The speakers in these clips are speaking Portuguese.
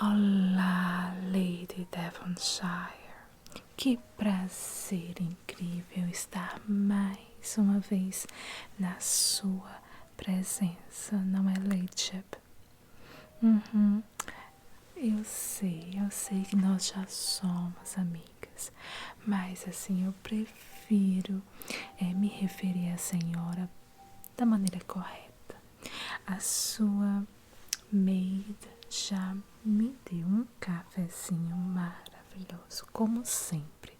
Olá, Lady Devonshire. Que prazer incrível estar mais uma vez na sua presença, não é, Ladyship? Eu sei que nós já somos amigas, mas assim eu prefiro me referir à senhora da maneira correta. A sua maid já me deu um cafezinho maravilhoso, como sempre.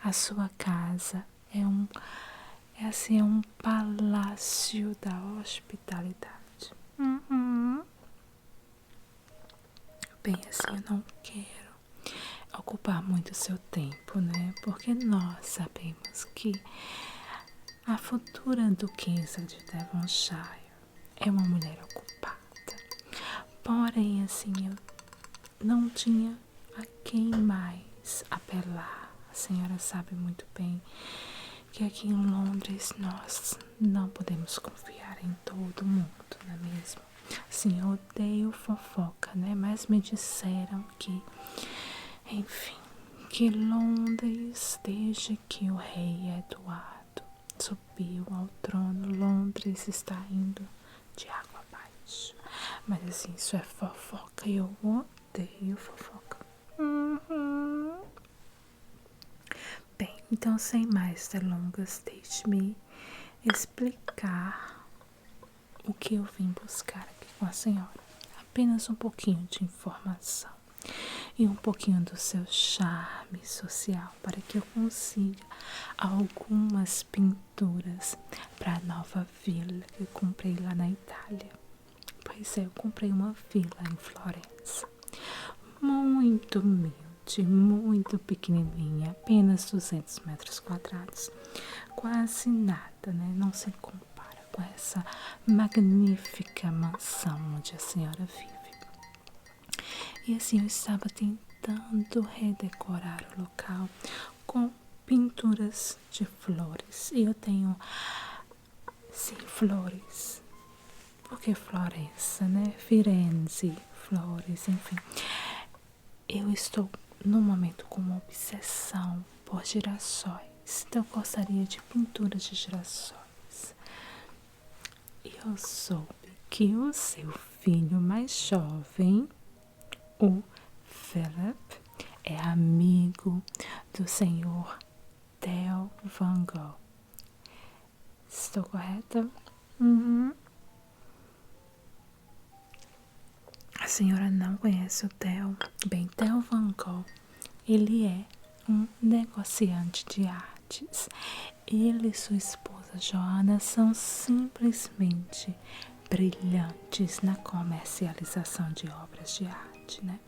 A sua casa é um palácio da hospitalidade. Bem, assim, eu não quero ocupar muito seu tempo, né? Porque nós sabemos que a futura duquesa de Devonshire é uma mulher ocupada. Porém, assim, eu não tinha a quem mais apelar. A senhora sabe muito bem que aqui em Londres nós não podemos confiar em todo mundo, não é mesmo? Sim, eu odeio fofoca, né? Mas me disseram que, enfim, que Londres, desde que o rei Eduardo subiu ao trono, Londres está indo de água abaixo. Mas assim, isso é fofoca e eu odeio fofoca. Bem, então sem mais delongas, deixe-me explicar o que eu vim buscar aqui com a senhora. Apenas um pouquinho de informação e um pouquinho do seu charme social para que eu consiga algumas pinturas para a nova vila que eu comprei lá na Itália. Pois é, eu comprei uma vila em Florença, muito humilde, muito pequenininha, apenas 200 metros quadrados, quase nada, né? Não se compara com essa magnífica mansão onde a senhora vive. E assim, eu estava tentando redecorar o local com pinturas de flores. E eu tenho, sim, flores. Porque Florença, né? Firenze, flores, enfim. Eu estou no momento com uma obsessão por girassóis. Então eu gostaria de pinturas de girassóis. E eu soube que o seu filho mais jovem, o Philip, é amigo do senhor Theo Van Gogh. Estou correta? A senhora não conhece o Theo? Bem, Theo Van Gogh, ele é um negociante de artes. Ele e sua esposa Joana são simplesmente brilhantes na comercialização de obras de arte, né?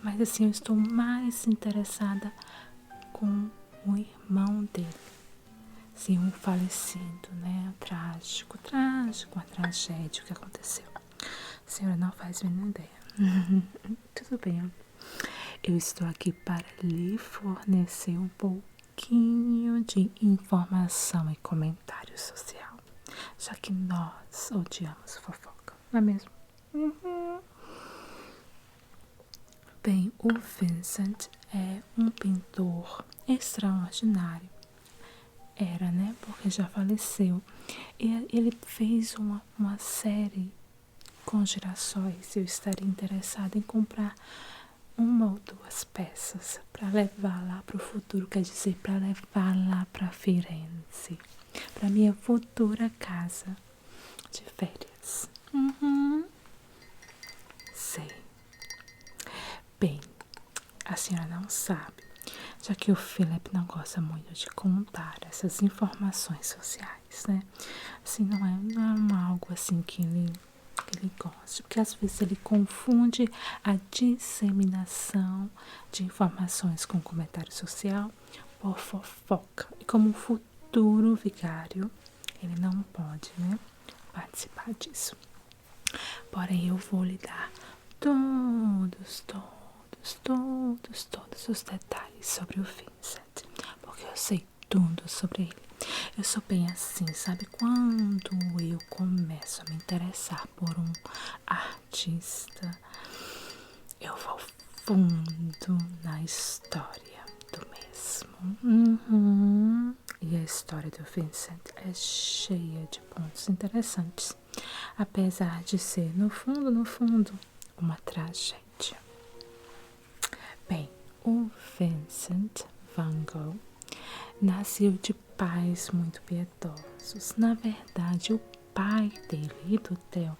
Mas assim, eu estou mais interessada com o irmão dele. Sim, um falecido, né? Trágico, a tragédia que aconteceu. A senhora não faz a mínima ideia. Tudo bem. Eu estou aqui para lhe fornecer um pouquinho de informação e comentário social, já que nós odiamos fofoca, não é mesmo? Bem, o Vincent é um pintor extraordinário. Era, né? Porque já faleceu. E ele fez uma série com girassóis. Eu estaria interessada em comprar uma ou duas peças para levar lá para o futuro, quer dizer, para levar lá para Firenze, para minha futura casa de férias. Sei. Bem, a senhora não sabe, já que o Philip não gosta muito de contar essas informações sociais, né? Assim, não é algo assim que ele gosta, porque às vezes ele confunde a disseminação de informações com comentário social por fofoca. E como futuro vigário, ele não pode, né, participar disso. Porém, eu vou lhe dar todos os detalhes sobre o Vincent, porque eu sei tudo sobre ele. Eu sou bem assim, sabe? Quando eu começo a me interessar por um artista, eu vou fundo na história do mesmo. E a história do Vincent é cheia de pontos interessantes, apesar de ser, no fundo, uma tragédia. Bem, o Vincent van Gogh nasceu de pais muito piedosos. Na verdade, o pai dele e do Theo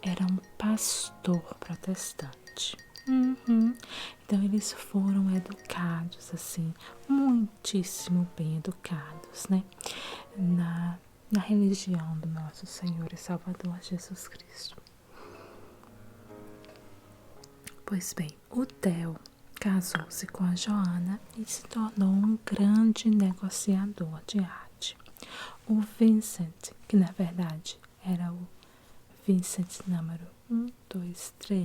era um pastor protestante. Então eles foram educados assim, muitíssimo bem educados, né? Na religião do nosso Senhor e Salvador Jesus Cristo. Pois bem, o Theo casou-se com a Joana e se tornou um grande negociador de arte. O Vincent, que na verdade era o Vincent número 1, 2, 3,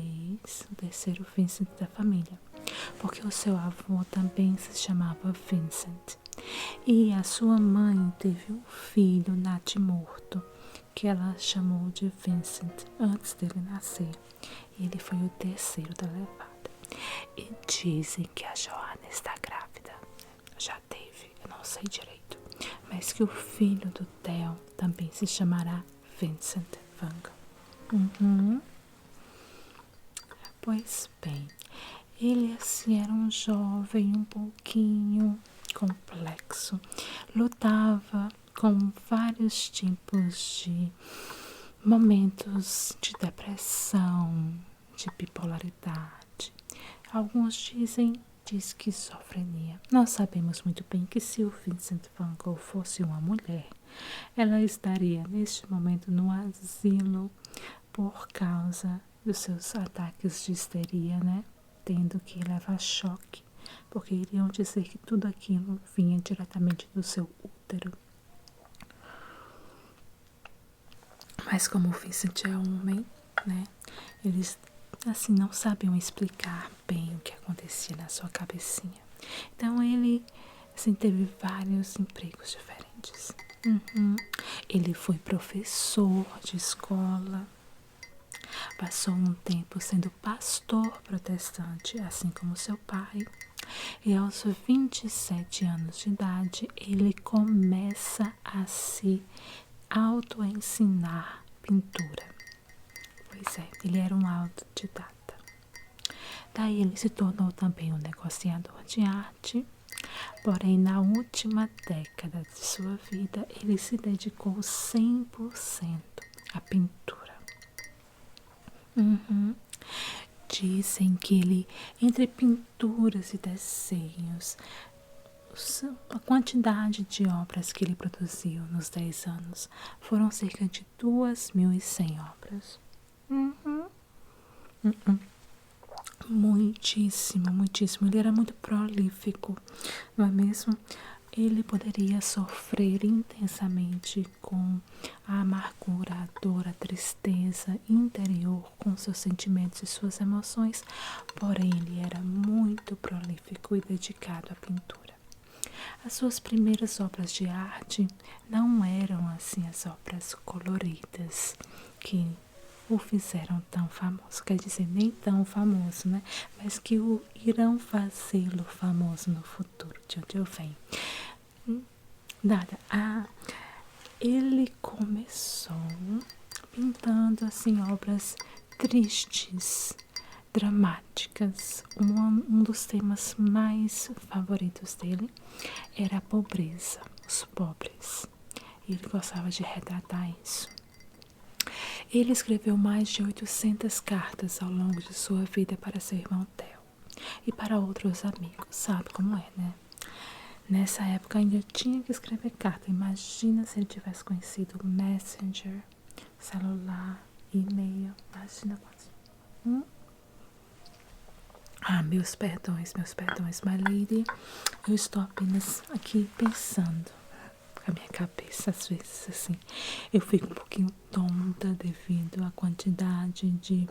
o terceiro Vincent da família, porque o seu avô também se chamava Vincent. E a sua mãe teve um filho natimorto, que ela chamou de Vincent antes dele nascer. E ele foi o terceiro da levada. E dizem que a Joana está grávida. Já teve, eu não sei direito. Mas que o filho do Theo também se chamará Vincent van Gogh. Pois bem, ele assim era um jovem um pouquinho complexo. Lutava com vários tipos de momentos de depressão, de bipolaridade. Alguns dizem de esquizofrenia. Nós sabemos muito bem que se o Vincent van Gogh fosse uma mulher, ela estaria neste momento no asilo por causa dos seus ataques de histeria, né? Tendo que levar choque, porque iriam dizer que tudo aquilo vinha diretamente do seu útero. Mas como o Vincent é homem, né? Eles assim não sabiam explicar bem o que acontecia na sua cabecinha. Então ele assim teve vários empregos diferentes. Ele foi professor de escola. Passou um tempo sendo pastor protestante, assim como seu pai. E aos 27 anos de idade, ele começa a se auto-ensinar pintura. Pois é, ele era um autodidata. Daí ele se tornou também um negociador de arte. Porém, na última década de sua vida, ele se dedicou 100% à pintura. Dizem que ele, entre pinturas e desenhos, a quantidade de obras que ele produziu nos 10 anos foram cerca de 2.100 obras. Muitíssimo, muitíssimo. Ele era muito prolífico, não é mesmo? Ele poderia sofrer intensamente com a amargura, a dor, a tristeza interior, com seus sentimentos e suas emoções, porém ele era muito prolífico e dedicado à pintura. As suas primeiras obras de arte não eram assim as obras coloridas que o fizeram tão famoso, quer dizer, nem tão famoso, né? Mas que o irão fazê-lo famoso no futuro, de onde eu venho. Nada. Ele começou pintando assim obras tristes, dramáticas. Um dos temas mais favoritos dele era a pobreza, os pobres. E ele gostava de retratar isso. Ele escreveu mais de 800 cartas ao longo de sua vida para seu irmão Theo e para outros amigos. Sabe como é, né? Nessa época ainda tinha que escrever carta. Imagina se ele tivesse conhecido Messenger, celular, e-mail. Imagina quantos. Meus perdões, my lady. Eu estou apenas aqui pensando. A minha cabeça, às vezes, assim, eu fico um pouquinho tonta devido à quantidade de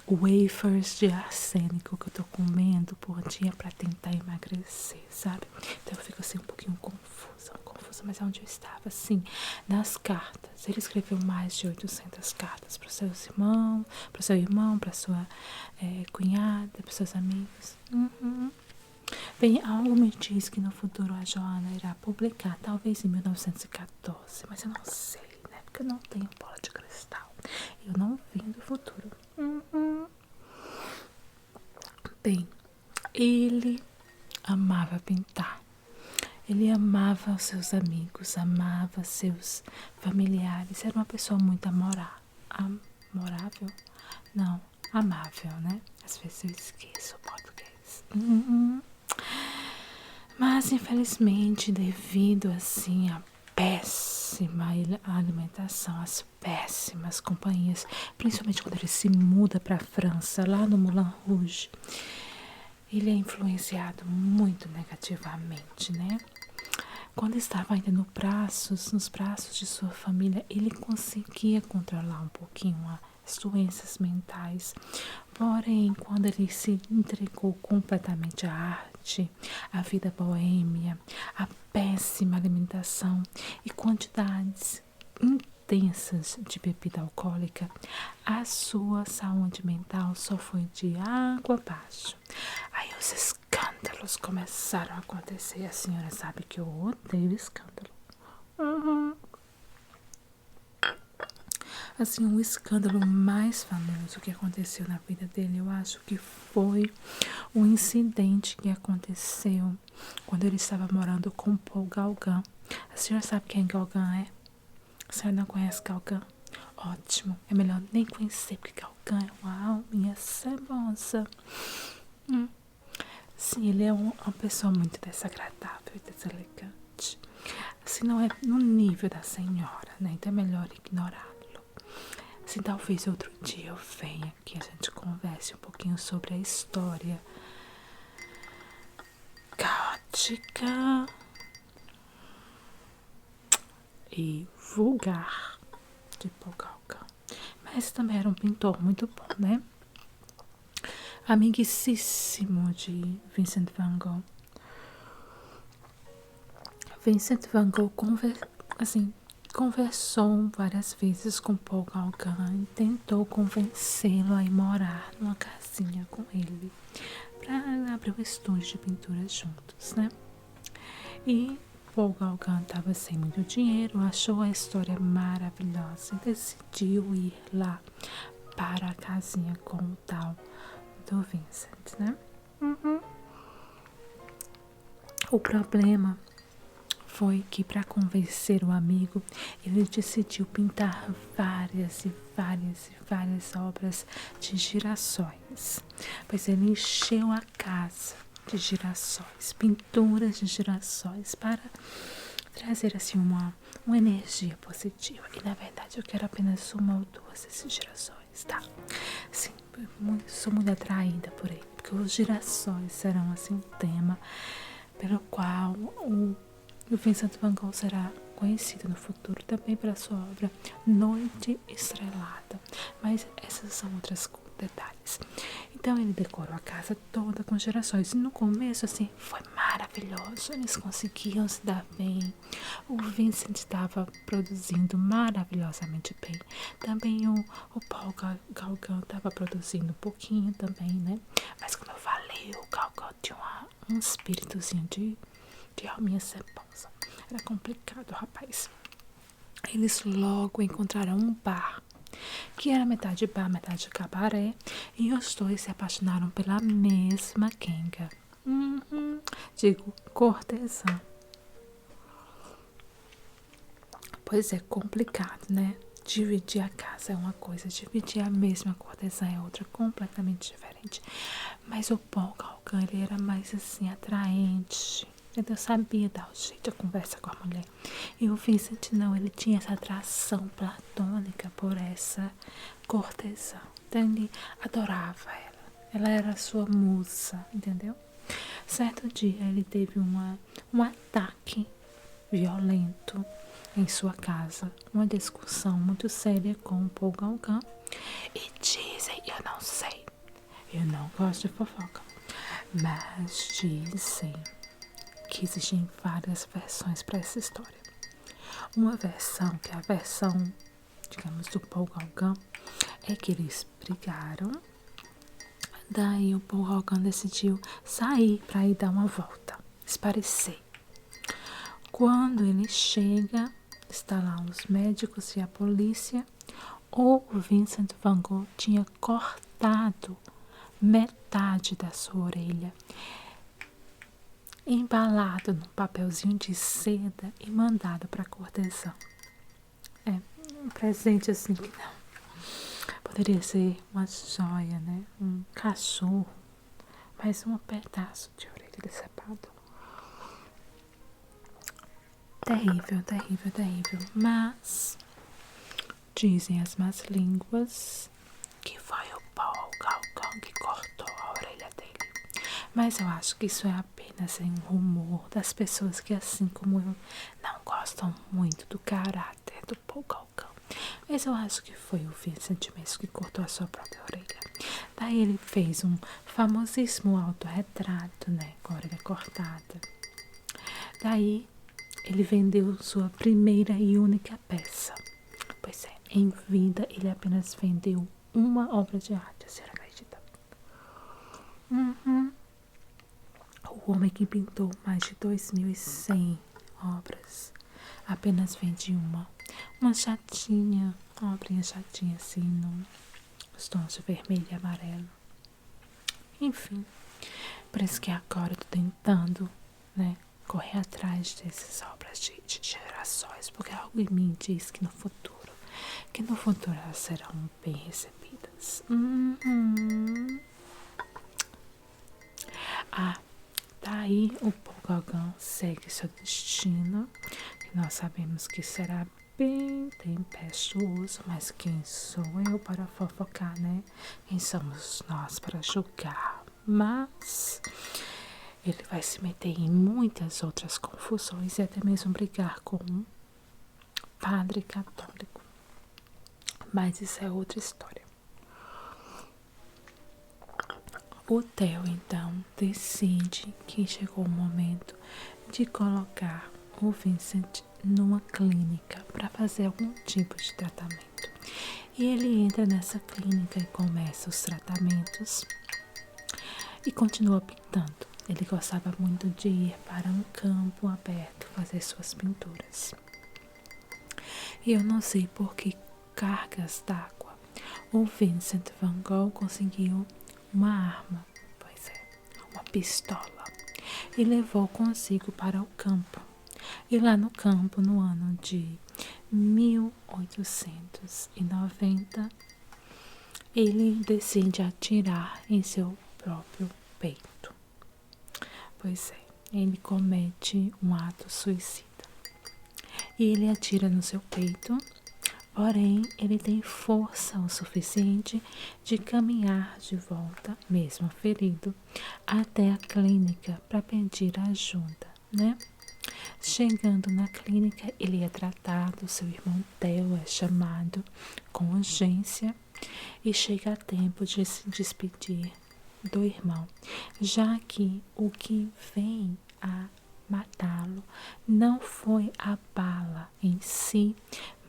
wafers de arsênico que eu tô comendo por dia para tentar emagrecer, sabe? Então eu fico assim um pouquinho confusa. confusa, mas onde eu estava, assim, nas cartas. Ele escreveu mais de 800 cartas para o seu irmão, para sua cunhada, para seus amigos. Bem, algo me diz que no futuro a Joana irá publicar, talvez em 1914, mas eu não sei, né? Porque eu não tenho bola de cristal. Eu não vi do futuro. Bem, ele amava pintar. Ele amava os seus amigos, amava seus familiares. Era uma pessoa muito amorável? Não, amável, né? Às vezes eu esqueço o português. Mas, infelizmente, devido, assim, à péssima alimentação, às péssimas companhias, principalmente quando ele se muda para a França, lá no Moulin Rouge, ele é influenciado muito negativamente, né? Quando estava ainda nos braços de sua família, ele conseguia controlar um pouquinho as doenças mentais. Porém, quando ele se entregou completamente à arte, à vida boêmia, à péssima alimentação e quantidades intensas de bebida alcoólica, a sua saúde mental só foi de água abaixo. Aí os escândalos começaram a acontecer. A senhora sabe que eu odeio escândalo. Assim, o escândalo mais famoso que aconteceu na vida dele, eu acho que foi um incidente que aconteceu quando ele estava morando com Paul Gauguin. A senhora sabe quem Gauguin é? A senhora não conhece Gauguin? Ótimo, é melhor nem conhecer, porque Gauguin é uma alminha cebosa. Sim, ele é uma pessoa muito desagradável e deselegante. Assim, não é no nível da senhora, né? Então é melhor ignorá-lo. Assim, talvez outro dia eu venha aqui e a gente converse um pouquinho sobre a história caótica e vulgar de Paul Gauguin. Mas também era um pintor muito bom, né? Amiguíssimo de Vincent van Gogh. Vincent van Gogh conversou várias vezes com Paul Gauguin e tentou convencê-lo a ir morar numa casinha com ele para abrir um estúdio de pintura juntos, né? E Paul Gauguin estava sem muito dinheiro, achou a história maravilhosa e decidiu ir lá para a casinha com o tal do Vincent, né? O problema foi que, para convencer o amigo, ele decidiu pintar várias obras de girassóis, pois ele encheu a casa de girassóis, pinturas de girassóis, para trazer assim uma energia positiva. E na verdade eu quero apenas uma ou duas desses girassóis, tá? Sim, sou muito atraída por ele, porque os girassóis serão assim um tema pelo qual o Vincent van Gogh será conhecido no futuro também pela sua obra Noite Estrelada, mas essas são outros detalhes. Então ele decorou a casa toda com girassóis e no começo assim foi maravilhoso, eles conseguiam se dar bem, o Vincent estava produzindo maravilhosamente bem, também o Paul Gauguin estava produzindo um pouquinho também, né? Mas como eu falei, o Gauguin tinha um espíritozinho de alminha cebosa. Era complicado, rapaz. Eles logo encontraram um bar, que era metade bar, metade cabaré, e os dois se apaixonaram pela mesma quenga. Digo, cortesã. Pois é, complicado, né? Dividir a casa é uma coisa, dividir a mesma cortesã é outra, completamente diferente. Mas o Paul Gauguin, ele era mais assim, atraente. Eu sabia dar o jeito de conversa com a mulher. E o Vincent não, ele tinha essa atração platônica por essa cortesã. Então ele adorava ela. Ela era a sua musa, entendeu? Certo dia ele teve um ataque violento em sua casa. Uma discussão muito séria com o Paul Gauguin. E dizem, eu não sei, eu não gosto de fofoca, mas dizem que existem várias versões para essa história. Uma versão, que é a versão, digamos, do Paul Gauguin, é que eles brigaram. Daí o Paul Gauguin decidiu sair para ir dar uma volta, esparecer. Quando ele chega, está lá os médicos e a polícia. O Vincent van Gogh tinha cortado metade da sua orelha, embalado num papelzinho de seda e mandado para a cortesã. Um presente assim que não. Poderia ser uma joia, né? Um cachorro, mas um pedaço de orelha decepado. Terrível, terrível, terrível. Mas dizem as más línguas que foi o Paul Gauguin que cortou a orelha dele. Mas eu acho que isso é apenas um rumor das pessoas que, assim como eu, não gostam muito do caráter do Paul Gauguin. Mas eu acho que foi o Vincent mesmo que cortou a sua própria orelha. Daí ele fez um famosíssimo autorretrato, né, com a orelha cortada. Daí ele vendeu sua primeira e única peça. Pois é, em vida ele apenas vendeu uma obra de arte, a senhora acredita? O homem que pintou mais de 2.100 obras apenas vende uma chatinha, uma obrinha chatinha assim, nos tons de vermelho e amarelo. Enfim, por isso que agora eu tô tentando, né, correr atrás dessas obras de gerações, porque algo em mim diz que no futuro elas serão bem recebidas. Daí o Paul Gauguin segue seu destino, que nós sabemos que será bem tempestuoso, mas quem sou eu para fofocar, né? Quem somos nós para julgar? Mas ele vai se meter em muitas outras confusões e até mesmo brigar com um padre católico. Mas isso é outra história. O Theo, então, decide que chegou o momento de colocar o Vincent numa clínica para fazer algum tipo de tratamento. E ele entra nessa clínica e começa os tratamentos e continua pintando. Ele gostava muito de ir para um campo aberto fazer suas pinturas. E eu não sei por que cargas d'água o Vincent van Gogh conseguiu uma arma, pois é, uma pistola, e levou consigo para o campo. E lá no campo, no ano de 1890, ele decide atirar em seu próprio peito. Pois é, ele comete um ato suicida. E ele atira no seu peito, porém ele tem força o suficiente de caminhar de volta, mesmo ferido, até a clínica para pedir ajuda, né? Chegando na clínica, ele é tratado, seu irmão Theo é chamado com urgência e chega a tempo de se despedir do irmão, já que o que vem a matá-lo não foi a bala em si,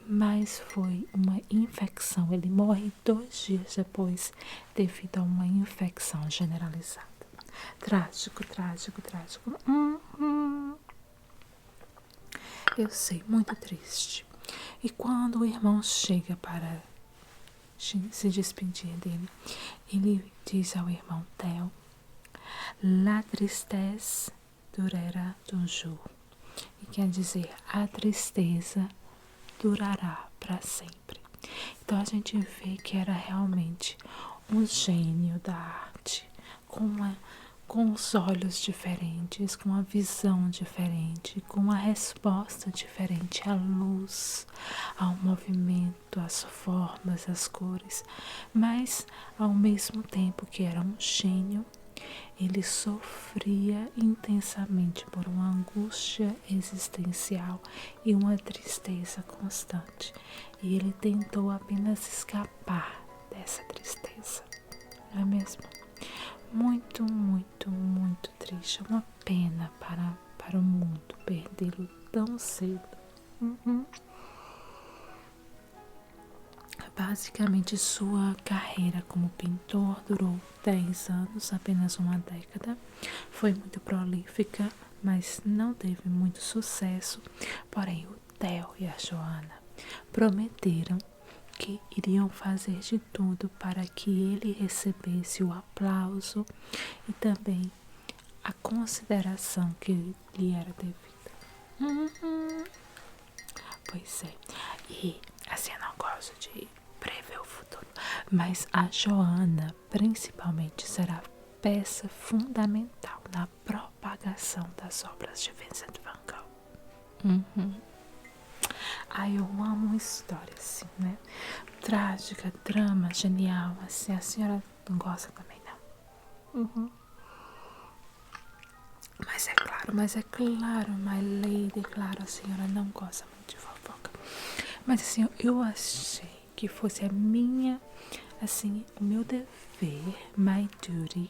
mas foi uma infecção. Ele morre 2 dias depois devido a uma infecção generalizada. Trágico, trágico, trágico. Eu sei, muito triste. E quando o irmão chega para se despedir dele, ele diz ao irmão Theo: La tristesse durera toujours. E quer dizer, a tristeza durará para sempre. Então a gente vê que era realmente um gênio da arte, com os olhos diferentes, com a visão diferente, com uma resposta diferente à luz, ao movimento, às formas, às cores. Mas, ao mesmo tempo que era um gênio, ele sofria intensamente por uma angústia existencial e uma tristeza constante. E ele tentou apenas escapar dessa tristeza, não é mesmo? Muito, muito, muito triste. Uma pena para para o mundo perdê-lo tão cedo. Basicamente, sua carreira como pintor durou 10 anos, apenas uma década. Foi muito prolífica, mas não teve muito sucesso. Porém, o Theo e a Joana prometeram que iriam fazer de tudo para que ele recebesse o aplauso e também a consideração que lhe era devida. Pois é, e assim, eu não gosto de prever o futuro, mas a Joana principalmente será peça fundamental na propagação das obras de Vincent van Gogh. Ai, eu amo uma história assim, né? Trágica, drama, genial, assim, a senhora não gosta também, não? Mas é claro, my lady, claro, a senhora não gosta muito de fofoca. Mas assim, eu achei que fosse a minha, assim, o meu dever, my duty,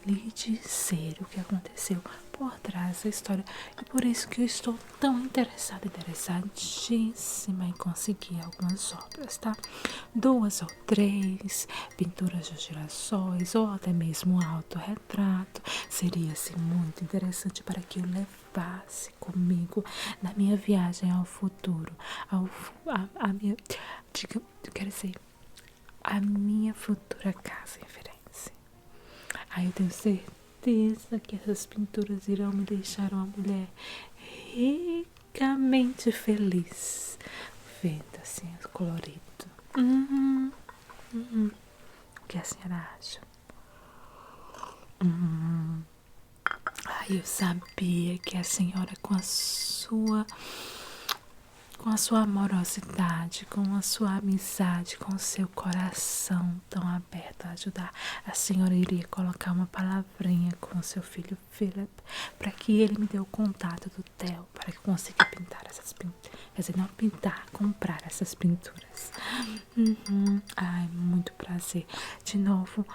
lhe dizer o que aconteceu por trás da história. E por isso que eu estou tão interessadíssima em conseguir algumas obras, tá? 2 ou 3 pinturas de girassóis ou até mesmo um autorretrato. Seria assim muito interessante para que eu levasse comigo na minha viagem ao futuro, a minha, quer dizer, a minha futura casa em Firenze. Aí eu tenho certeza que essas pinturas irão me deixar uma mulher ricamente feliz, vendo assim o colorido. O que a senhora acha? Ai, eu sabia que a senhora, com a sua amorosidade, com a sua amizade, com o seu coração tão aberto a ajudar, a senhora iria colocar uma palavrinha com o seu filho Philip para que ele me dê o contato do Theo para que eu consiga pintar essas pinturas. Quer dizer, não pintar, comprar essas pinturas. Ai, muito prazer. De novo,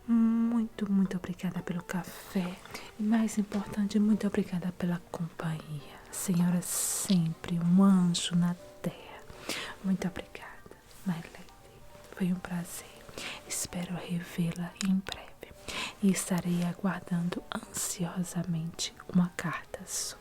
muito obrigada pelo café. E mais importante, muito obrigada pela companhia. Senhora, sempre um anjo na terra. Muito obrigada, my lady. Foi um prazer. Espero revê-la em breve. E estarei aguardando ansiosamente uma carta sua.